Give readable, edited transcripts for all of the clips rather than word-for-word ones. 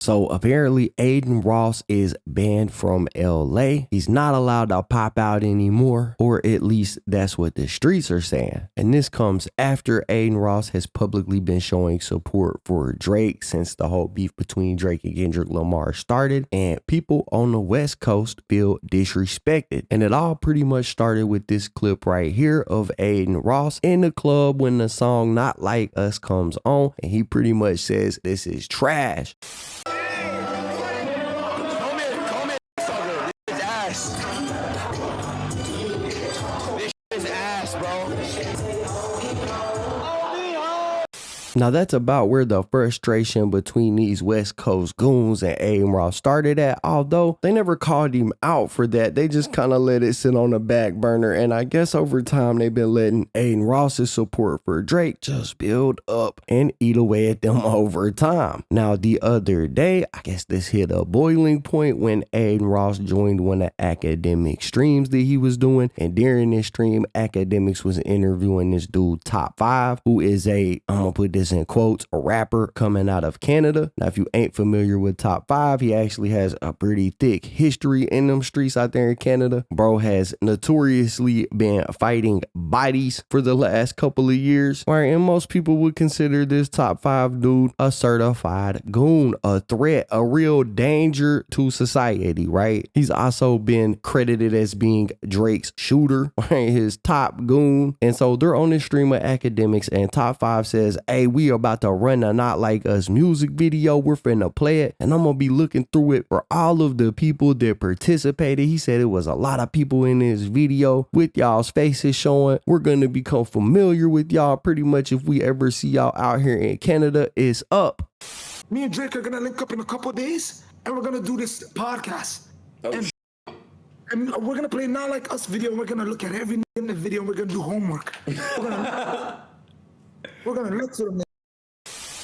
So apparently Adin Ross is banned from LA. He's not allowed to pop out anymore, or at least that's what the streets are saying. And this comes after Adin Ross has publicly been showing support for Drake since the whole beef between Drake and Kendrick Lamar started, and people on the West Coast feel disrespected. And it all pretty much started with this clip right here of Adin Ross in the club when the song Not Like Us comes on, and he pretty much says this is trash. Now that's about where the frustration between these West Coast goons and Adin Ross started at, although they never called him out for that. They just kind of let it sit on the back burner, and I guess over time they've been letting Adin Ross's support for Drake just build up and eat away at them over time. Now the other day, I guess this hit a boiling point when Adin Ross joined one of Academic streams that he was doing, and during this stream, Academics was interviewing this dude Top 5, who is I'm gonna put this in quotes, a rapper coming out of Canada. Now, if you ain't familiar with Top 5, he actually has a pretty thick history in them streets out there in Canada. Bro has notoriously been fighting bodies for the last couple of years, right? And most people would consider this Top 5 dude a certified goon, a threat, a real danger to society, right? He's also been credited as being Drake's shooter, right? His top goon. And so they're on this stream of Academics, and Top 5 says, hey, we about to run a Not Like Us music video. We're finna play it, and I'm gonna be looking through it for all of the people that participated. He said it was a lot of people in this video with y'all's faces showing. We're gonna become familiar with y'all pretty much if we ever see y'all out here in Canada. It's up. Me and Drake are gonna link up in a couple days, and we're gonna do this podcast. And we're gonna play Not Like Us video. We're gonna look at every in the video. And we're gonna do homework. We're gonna look through them.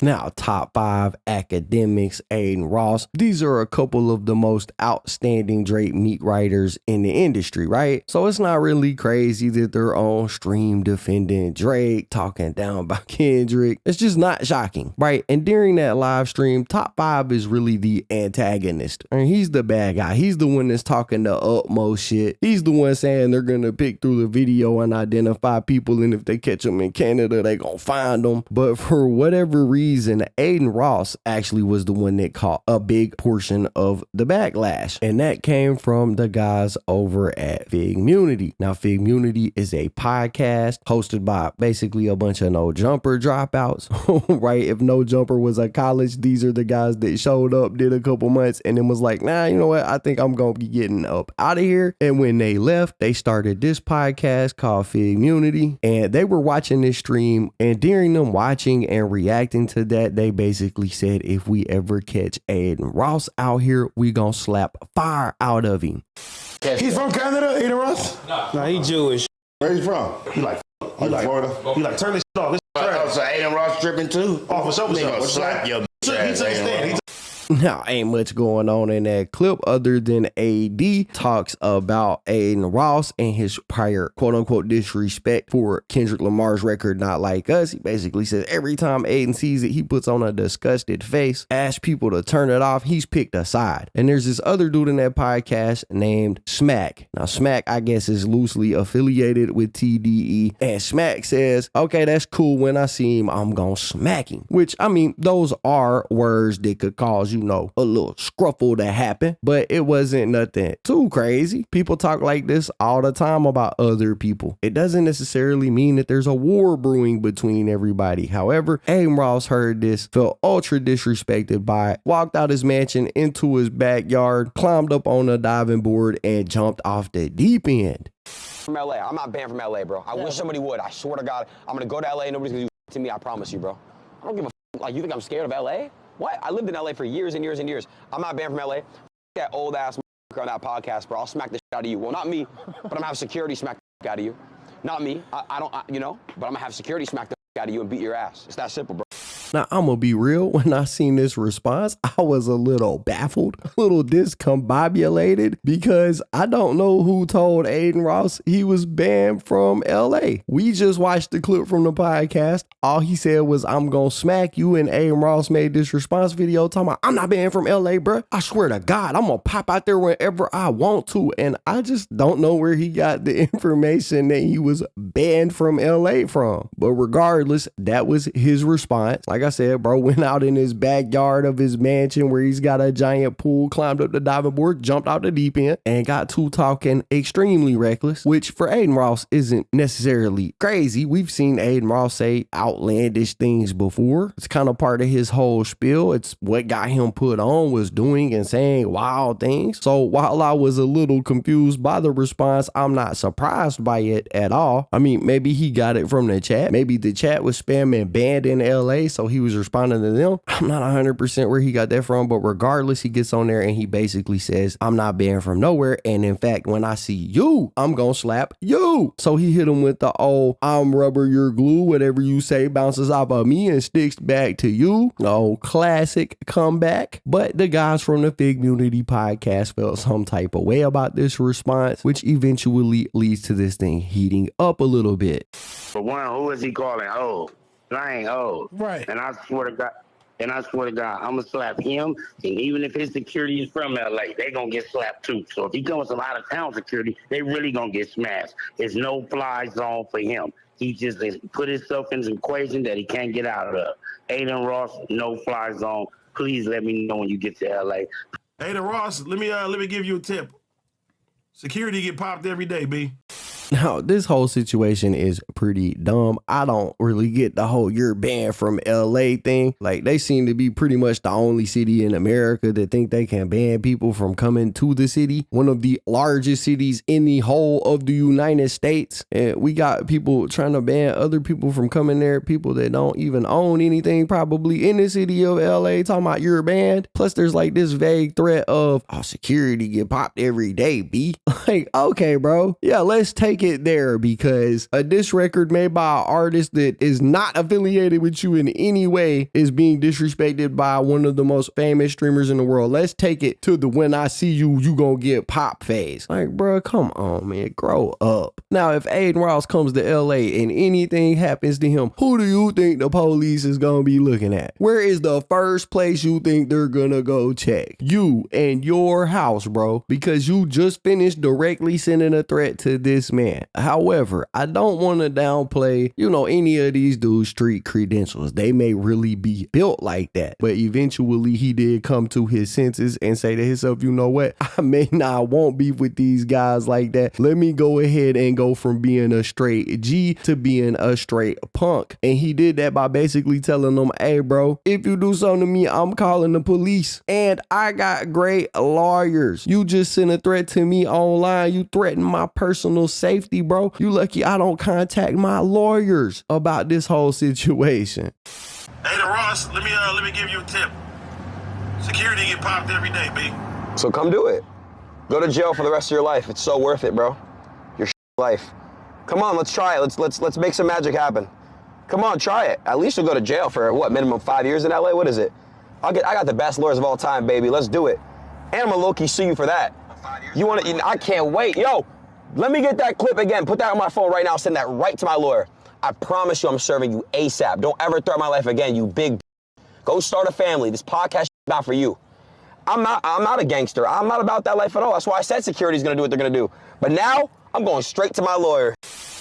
Now, Top 5, Academics, Adin Ross. These are a couple of the most outstanding Drake meat writers in the industry, right? So it's not really crazy that they're on stream defending Drake, talking down about Kendrick. It's just not shocking, right? And during that live stream, Top 5 is really the antagonist. And he's the bad guy. He's the one that's talking the utmost shit. He's the one saying they're gonna pick through the video and identify people, and if they catch them in Canada, they gonna find them. But for whatever reason, Adin Ross actually was the one that caught a big portion of the backlash, and that came from the guys over at Figmunity. Now, Figmunity is a podcast hosted by basically a bunch of No Jumper dropouts, right? If No Jumper was a college, these are the guys that showed up, did a couple months, and then was like, nah, you know what? I think I'm gonna be getting up out of here. And when they left, they started this podcast called Figmunity, and they were watching this stream, and during them watching and reacting to that, they basically said, if we ever catch Adin Ross out here, we gonna slap fire out of him. He's from Canada, Adin Ross? No, he Jewish. Where he from? He like Florida. He like, turn this shit off. This Oh, so Adin Ross tripping too? Oh, for sure. Nigga, slap your bitch ass, Adin Ross. Now, ain't much going on in that clip other than AD talks about Adin Ross and his prior quote-unquote disrespect for Kendrick Lamar's record Not Like Us. He basically says every time Adin sees it, he puts on a disgusted face, asks people to turn it off. He's picked a side. And there's this other dude in that podcast named Smack. Now, Smack, I guess, is loosely affiliated with TDE. And Smack says, okay, that's cool. When I see him, I'm gonna smack him. Which, I mean, those are words that could cause, a little scruffle to happen, but it wasn't nothing too crazy. People talk like this all the time about other people. It doesn't necessarily mean that there's a war brewing between everybody. However, Adin Ross heard this, felt ultra disrespected by it, walked out his mansion into his backyard, climbed up on a diving board, and jumped off the deep end. From LA. I'm not banned from LA, bro. I wish somebody would. I swear to God, I'm gonna go to LA. Nobody's gonna do to me. I promise you, bro. I don't give a like. You think I'm scared of LA? What? I lived in LA for years and years and years. I'm not banned from LA. That old ass on that podcast, bro. I'll smack the shit out of you. Well, not me, but I'm gonna have security smack the out of you. Not me. I don't, but I'm gonna have security smack the out of you and beat your ass. It's that simple, bro. Now, I'm gonna be real. When I seen this response, I was a little baffled, a little discombobulated, because I don't know who told Adin Ross he was banned from LA. We just watched the clip from the podcast. All he said was, I'm gonna smack you, and Adin Ross made this response video talking about, I'm not banned from LA, bro. I swear to God, I'm gonna pop out there whenever I want to. And I just don't know where he got the information that he was banned from LA from. But regardless, that was his response. Like I said, bro went out in his backyard of his mansion where he's got a giant pool, climbed up the diving board, jumped out the deep end, and got to talking extremely reckless, which for Adin Ross isn't necessarily crazy. We've seen Adin Ross say outlandish things before. It's kind of part of his whole spiel. It's what got him put on, was doing and saying wild things. So while I was a little confused by the response, I'm not surprised by it at all. I mean, maybe he got it from the chat. Maybe the chat was spamming banned in LA, so he was responding to them. I'm not 100% where he got that from, but regardless, he gets on there and he basically says, I'm not banned from nowhere. And in fact, when I see you, I'm gonna slap you. So he hit him with the, oh, I'm rubber, you're glue. Whatever you say bounces off of me and sticks back to you. Oh, classic comeback. But the guys from the Fig Community podcast felt some type of way about this response, which eventually leads to this thing heating up a little bit. For one, who is he calling old? I ain't old. Right. And I swear to God, I'm gonna slap him. And even if his security is from LA, they gonna get slapped too. So if he comes with a lot of town security, they really gonna get smashed. It's no fly zone for him. He just put himself in an equation that he can't get out of. Adin Ross, no fly zone. Please let me know when you get to LA. Adin Ross, let me give you a tip. Security get popped every day, B. Now, this whole situation is pretty dumb. I don't really get the whole you're banned from LA thing. Like, they seem to be pretty much the only city in America that think they can ban people from coming to the city. One of the largest cities in the whole of the United States. And we got people trying to ban other people from coming there. People that don't even own anything probably in the city of LA talking about you're banned. Plus, there's like this vague threat of, oh, security get popped every day, B. Like, okay, bro. Yeah, let's take it there, because a diss record made by an artist that is not affiliated with you in any way is being disrespected by one of the most famous streamers in the world. Let's take it to the when I see you, you gonna get pop phase. Like, bro, come on, man, grow up. Now, if Adin Ross comes to LA and anything happens to him, who do you think the police is gonna be looking at? Where is the first place you think they're gonna go check? You and your house, bro, because you just finished directly sending a threat to this man. However, I don't want to downplay, any of these dudes' street credentials. They may really be built like that, but eventually he did come to his senses and say to himself, you know what? I may not want beef with these guys like that. Let me go ahead and go from being a straight G to being a straight punk. And he did that by basically telling them, hey, bro, if you do something to me, I'm calling the police. And I got great lawyers. You just sent a threat to me online. You threatened my personal safety, bro. You lucky I don't contact my lawyers about this whole situation. Adin Ross, let me give you a tip. Security get popped every day, B. So come do it. Go to jail for the rest of your life. It's so worth it, bro. Your life. Come on, let's try it. Let's make some magic happen. Come on, try it. At least you'll go to jail for what, minimum 5 years in LA? What is it? I got the best lawyers of all time, baby. Let's do it. And I'm gonna low-key sue you for that. You want to? I can't wait. Yo, let me get that clip again. Put that on my phone right now. Send that right to my lawyer. I promise you I'm serving you ASAP. Don't ever threaten my life again, you big. Go start a family. This podcast is not for you. I'm not a gangster. I'm not about that life at all. That's why I said security's gonna do what they're gonna do. But now I'm going straight to my lawyer.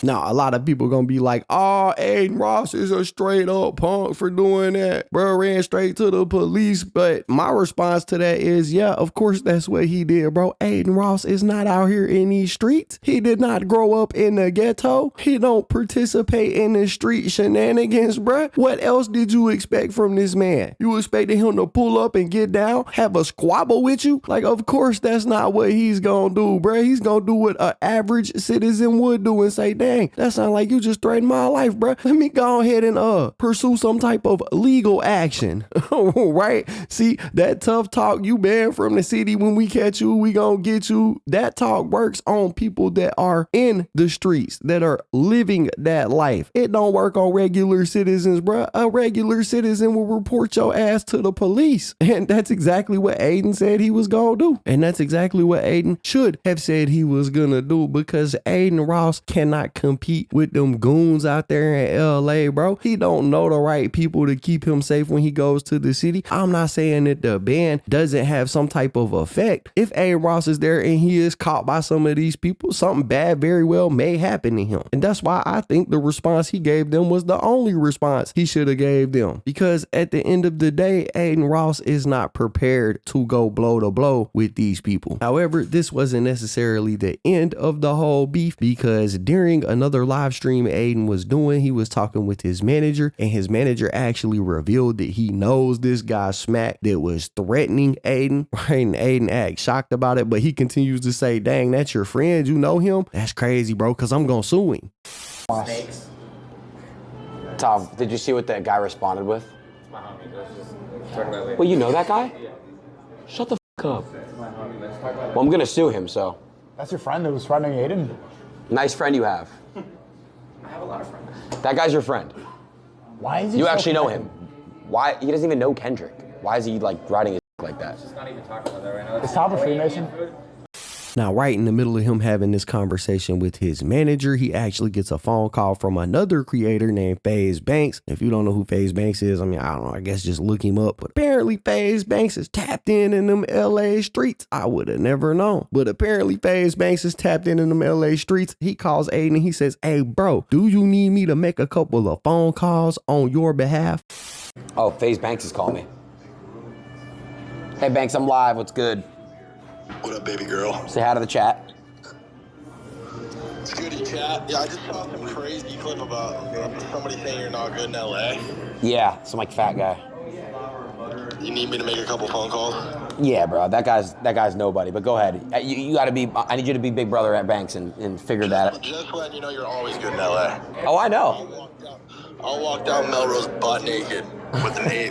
Now, a lot of people gonna be like, oh, Adin Ross is a straight up punk for doing that. Bro ran straight to the police. But my response to that is, yeah, of course that's what he did, bro. Adin Ross is not out here in these streets. He did not grow up in the ghetto. He don't participate in the street shenanigans, bro. What else did you expect from this man? You expected him to pull up and get down, have a squabble with you? Like, of course that's not what he's gonna do, bro. He's gonna do what an average citizen would do and say, damn, dang, that sounds like you just threatened my life, bro. Let me go ahead and pursue some type of legal action. Right? See, that tough talk, you banned from the city, when we catch you, we gonna get you. That talk works on people that are in the streets, that are living that life. It don't work on regular citizens, bro. A regular citizen will report your ass to the police. And that's exactly what Adin said he was gonna do. And that's exactly what Adin should have said he was gonna do, because Adin Ross cannot compete with them goons out there in LA, bro. He don't know the right people to keep him safe when he goes to the city. I'm not saying that the ban doesn't have some type of effect. If Adin Ross is there and he is caught by some of these people, something bad very well may happen to him. And that's why I think the response he gave them was the only response he should have gave them. Because at the end of the day, Adin Ross is not prepared to go blow to blow with these people. However, this wasn't necessarily the end of the whole beef, because during another live stream Adin was doing, he was talking with his manager, and his manager actually revealed that he knows this guy Smack that was threatening Adin, right? And Adin acts shocked about it, but he continues to say, dang, that's your friend, you know him? That's crazy, bro, because I'm gonna sue him. Snakes. Tom, did you see what that guy responded with? Well, you know that guy? Shut the f up. Well, I'm gonna sue him, so. That's your friend that was threatening Adin? Nice friend you have. I have a lot of friends. That guy's your friend. Why is he You so actually know connected? him. Why? He doesn't even know Kendrick. Why is he like riding his like that? Just not even talking about that right now. Is Tom a Freemason? Now, right in the middle of him having this conversation with his manager, he actually gets a phone call from another creator named FaZe Banks. If you don't know who FaZe Banks is, I mean, I don't know, I guess just look him up. But apparently FaZe Banks is tapped in them LA streets. I would have never known. But apparently FaZe Banks is tapped in them LA streets. He calls Adin and he says, hey, bro, do you need me to make a couple of phone calls on your behalf? Oh, FaZe Banks is calling me. Hey, Banks, I'm live. What's good? What up, baby girl? Say hi to the chat. It's good, chat. Yeah, I just saw some crazy clip about somebody saying you're not good in LA. Yeah, some like fat guy. You need me to make a couple phone calls? Yeah, bro. That guy's nobody. But go ahead. You got to be. I need you to be big brother at Banks and figure that out. Just letting you know you're always good in LA. Oh, I know. I'll walk down Melrose butt naked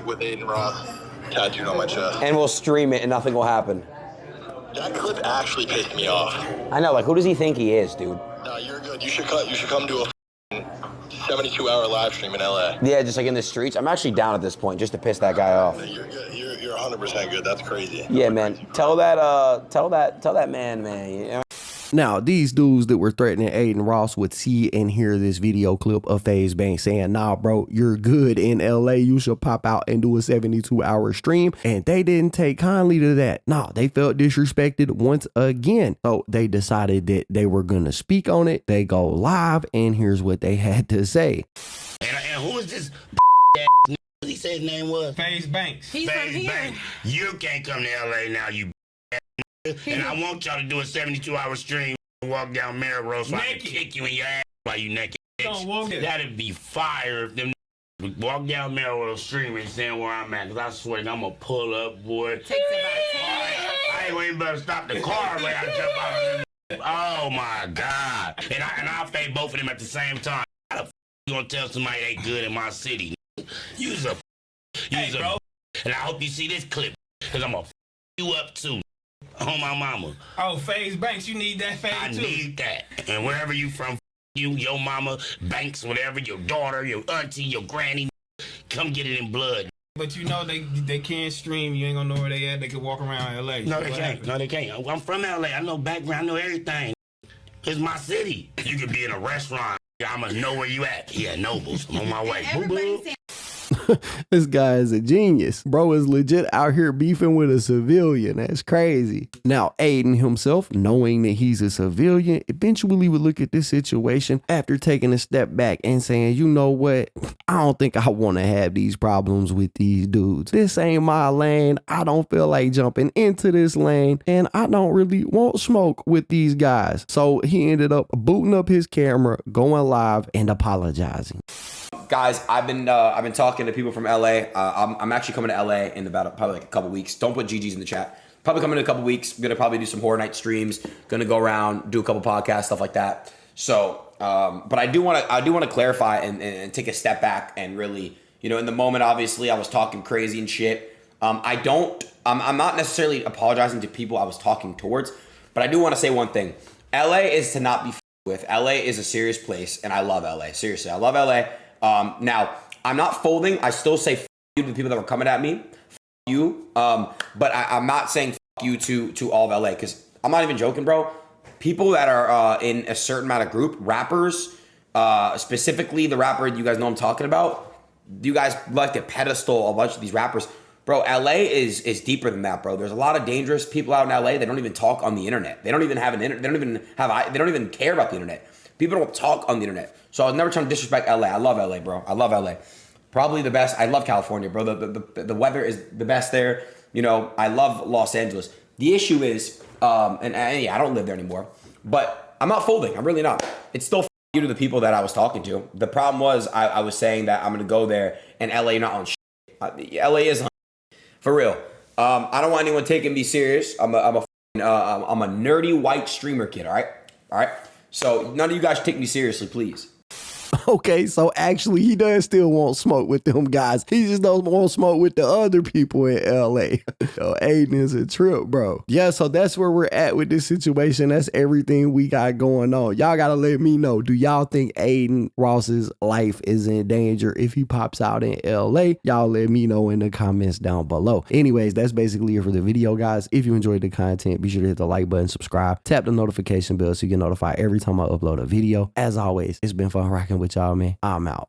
with Adin Ross tattooed on my chest. And we'll stream it and nothing will happen. That clip actually pissed me off. I know. Like, who does he think he is, dude? No, you're good. You should come to a 72-hour live stream in LA. Yeah, just like in the streets. I'm actually down at this point just to piss that guy off. You're good. You're 100% good. That's crazy. Yeah, man. Tell that man, you know? Now, these dudes that were threatening Adin Ross would see and hear this video clip of FaZe Banks saying, nah, bro, you're good in LA. You should pop out and do a 72-hour stream. And they didn't take kindly to that. Nah, they felt disrespected once again. So they decided that they were going to speak on it. They go live, and here's what they had to say. And who is this he said his name was? FaZe Banks. He's from here. Banks. You can't come to LA now, you and I want y'all to do a 72-hour stream and walk down Melrose so I can kick you in your ass while you naked. That'd be fire if them would walk down Melrose streaming and saying where I'm at, because I swear I'm going to pull up, boy. Takes about 10 minutes. I ain't even better stop the car when I jump out of them. Oh, my God. And I'll fade both of them at the same time. How the f*** you going to tell somebody they good in my city? Use a bro. And I hope you see this clip, because I'm going to f*** you up, too. On my mama. Oh, FaZe Banks, you need that FaZe I too. need that. And wherever you from, you, your mama, Banks, whatever, your daughter, your auntie, your granny, come get it in blood. But you know they can't stream. You ain't gonna know where they at. They can walk around LA. No, they can't. No, they can't. I'm from LA. I know background. I know everything. It's my city. You could be in a restaurant. I'ma know where you at. Yeah, Nobles. I'm on my way. Boo-boo. This guy is a genius. Bro is legit out here beefing with a civilian. That's crazy. Now, Adin himself, knowing that he's a civilian, eventually would look at this situation after taking a step back and saying, you know what? I don't think I want to have these problems with these dudes. This ain't my lane. I don't feel like jumping into this lane, and I don't really want smoke with these guys. So he ended up booting up his camera, going live, and apologizing. Guys, I've been talking to people from LA. I'm actually coming to LA in about probably like a couple weeks. Don't put GG's in the chat. Probably coming in a couple weeks. Gonna probably do some horror night streams. Gonna go around, do a couple podcasts, stuff like that. So, but I do want to clarify and take a step back and really, you know, in the moment, obviously I was talking crazy and shit. I'm not necessarily apologizing to people I was talking towards, but I do want to say one thing. LA is to not be with. LA is a serious place, and I love LA. Seriously, I love LA. Now, I'm not folding. I still say you to the people that were coming at me. You. But I'm not saying you to all of LA, because I'm not even joking, bro. People that are in a certain amount of group, rappers, specifically the rapper you guys know I'm talking about, you guys like to pedestal a bunch of these rappers. Bro, LA is deeper than that, bro. There's a lot of dangerous people out in LA. They don't even talk on the internet. They don't even have an internet. They don't even care about the internet. People don't talk on the internet. So I was never trying to disrespect LA. I love LA, bro. I love LA. Probably the best. I love California, bro. The weather is the best there. You know, I love Los Angeles. The issue is, and yeah, I don't live there anymore, but I'm not folding. I'm really not. It's still you to the people that I was talking to. The problem was I was saying that I'm going to go there and LA not on shit. LA is on for real. I don't want anyone taking me serious. I'm a nerdy white streamer kid. All right. So none of you guys take me seriously, please. Okay, so actually he does still want smoke with them guys. He just don't want smoke with the other people in LA. Yo, Adin is a trip, bro. Yeah, so that's where we're at with this situation. That's everything we got going on. Y'all gotta let me know. Do y'all think Adin Ross's life is in danger if he pops out in LA? Y'all let me know in the comments down below. Anyways, that's basically it for the video, guys. If you enjoyed the content, be sure to hit the like button, subscribe, tap the notification bell so you get notified every time I upload a video. As always, it's been fun rocking with y'all, man. I'm out.